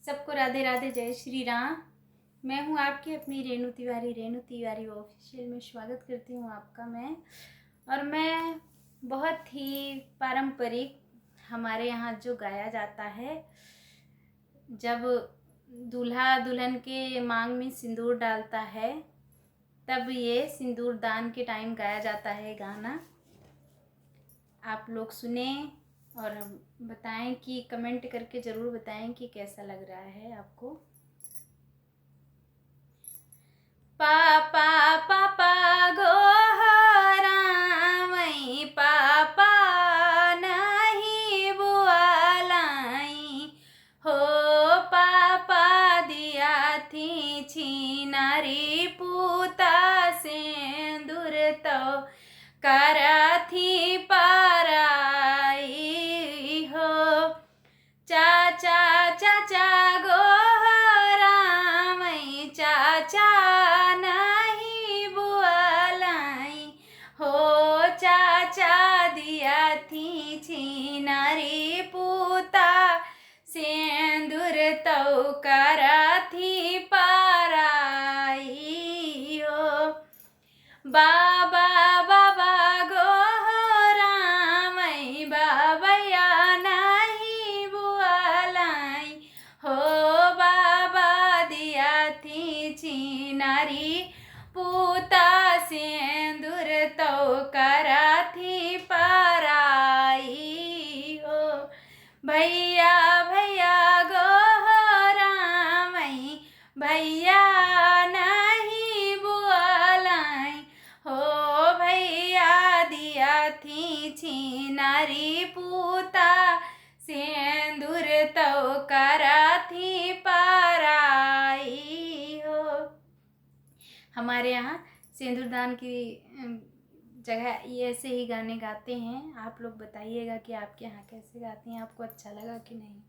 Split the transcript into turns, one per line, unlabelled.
सबको राधे राधे, जय श्री राम। मैं हूँ आपकी अपनी रेणु तिवारी ऑफिशियल में स्वागत करती हूँ आपका मैं बहुत ही पारंपरिक हमारे यहाँ जो गाया जाता है, जब दूल्हा दुल्हन के मांग में सिंदूर डालता है तब ये सिंदूर दान के टाइम गाया जाता है गाना। आप लोग सुने और बताएं कि कमेंट करके ज़रूर बताएं कि कैसा लग रहा है आपको। पापा पापा गोहरा मई पापा नहीं बुआलाई हो, पापा दिया थी छिनारी पूता सिंदूर तो करा थी पाराई हो। चाचा चाचा गोहरा मई चाचा नहीं बुआलाई हो, चाचा दिया थी छिनारी पूता सिंदूर तो करा थी पाराई हो। बाबा बाबा गोहरा मई बाबैया नहीं बुआलाई हो, बाबा दिया थी छिनारी पूता सिंदूर तो करा थी पाराई हो। भैया भैया गोहरा मई भैया नहीं बुआलाई हो, भैया दिया थी छिनारी पूता सिंदूर तो करा थी पाराई हो। हमारे यहाँ सिंदूर दान की जगह ये ऐसे ही गाने गाते हैं। आप लोग बताइएगा कि आपके यहाँ कैसे गाते हैं, आपको अच्छा लगा कि नहीं।